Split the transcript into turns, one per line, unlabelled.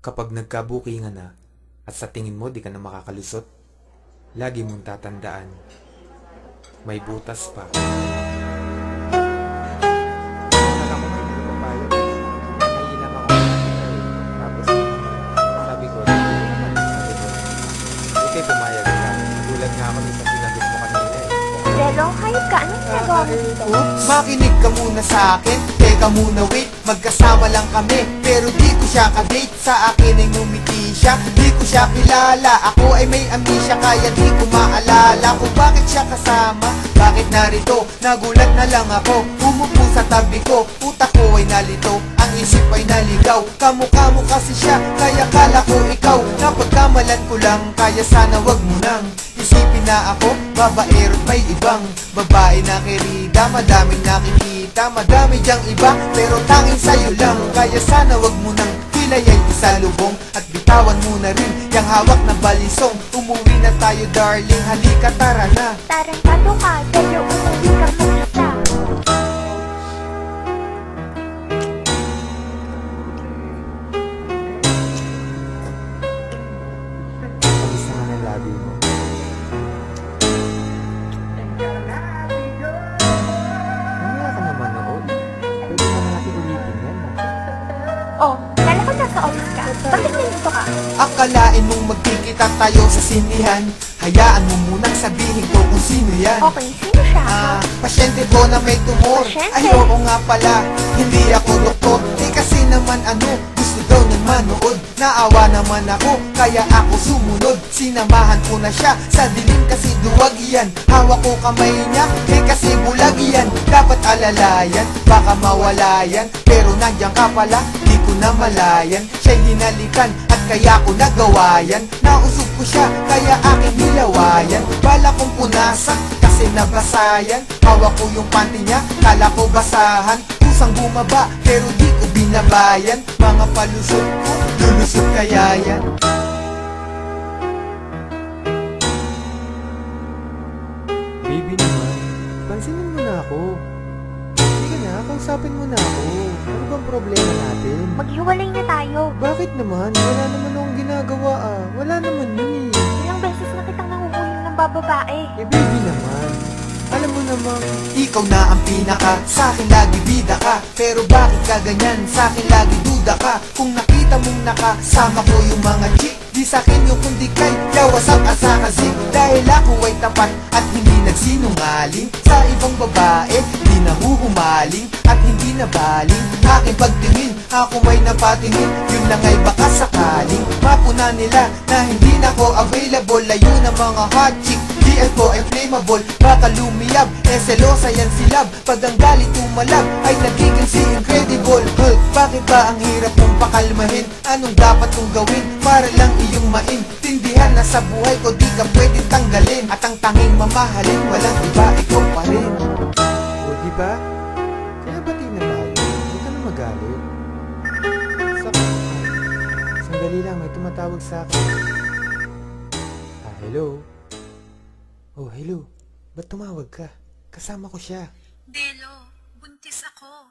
Kapag nagkabukingan na at sa tingin mo di ka na makakalusot, lagi mong tatandaan, may butas pa.
Akala ko may hindi ko papayag. Naiilang ako ng tapos sabi ko, okay, pumayag ka. Nagulat nga ako sa sinagot mo kanina eh.
Delo, hayop ka. Anong ginagawa mo dito?
Makinig ka muna sa akin, teka muna wait. Magkasama lang kami, pero di ko siya ka-date. Sa akin ay ngumiti siya, di ko siya kilala. Ako ay may amnesia, kaya di ko maalala kung bakit siya kasama, bakit narito. Nagulat na lang ako, umupo sa tabi ko. Utak ko ay nalito, ang isip ay naligaw. Kamukha mo kasi siya, kaya kala ko ikaw. Napagkamalan ko lang, kaya sana wag mo nang isipin na ako, babaero't may ibang babae na kirida. Madaming nakikita, madami diyang iba, pero tanging sa'yo lang. Kaya sana wag mo nang hilayan isalubong at bitawan mo na rin yung hawak na balisong. Umuwi na tayo darling, halika tara na.
Tarantado ka, Delo, umuwi ka mag-isa.
Kamusta nga ng labi mo? Mamaya ka naman noon. Pwede naman natin ulitin yan.
Oh, kala ko nasa office ka. Bakit nandito ka?
Akalain mong magkikita tayo sa sinihan, hayaan mo munang sabihin ko kung sino yan.
Okay, sino siya?
Pasyente ko na may tumor.
Pasyente?
Ayoko nga pala, hindi ako doktor. Kasi naman gusto daw niyang manood. Naawa naman ako, kaya ako sumunod. Sinamahan ko na siya, sa dilim kasi duwag yan. Hawak ko kamay niya, kasi bulag yan. Dapat alalayan, baka mawala yan. Pero nandiyan ka pala, di ko na malayan. Siya'y hinalikan, at kaya ko nagawa yan. Nausog ko siya, kaya aking nilawayan. Bala kong punasan, kasi nabasayan. Hawak ko yung panty niya, kala ko basahan. Kusang bumaba, pero di ko binabayan. Mga palusot ko, lulusot kaya yan.
Baby naman, pansinin mo na ako. Hindi ka na, kausapin mo na ako. Ano bang problema natin?
Maghiwalay na tayo.
Bakit naman? Wala naman akong ginagawa ah. Wala naman yun eh.
Ilang beses na kitang nanguhulong ng bababae.
Eh baby naman, alam mo namang
Ikaw na ang pinaka, sa akin lagi bida ka. Pero bakit ka ganyan, sa akin lagi duda ka. Kung nakita mong nakasama ko yung mga chick, di sa'kin yung kundi kay yawasak asakasin. Dahil ako ay tapat at hindi nagsinungaling. Sa ibang babae, di nahuhumaling at hindi nabaling. Aking pagtingin, ako may napatingin. Yun lang ay baka sakaling mapuna nila na hindi na ko available. Layo ng mga hot chick, DL ko ay flammable. Baka lumiyab, selosa yan si Love. Pag ang galit tumalab, ay nagiging si Incredible Hulk. Bakit ba ang hirap mong pakalmahin? Anong dapat kong gawin para lang iyong maintindihan na sa buhay ko di ka pwede tanggalin. At ang tanging mamahalin, walang iba, ikaw pa rin.
o diba? Kaya bati na tayo. Huwag ka na magalit. Sandali lang, may tumatawag sa akin. Hello? Oh, hello. Ba't tumawag ka? Kasama ko siya.
Delo, buntis ako.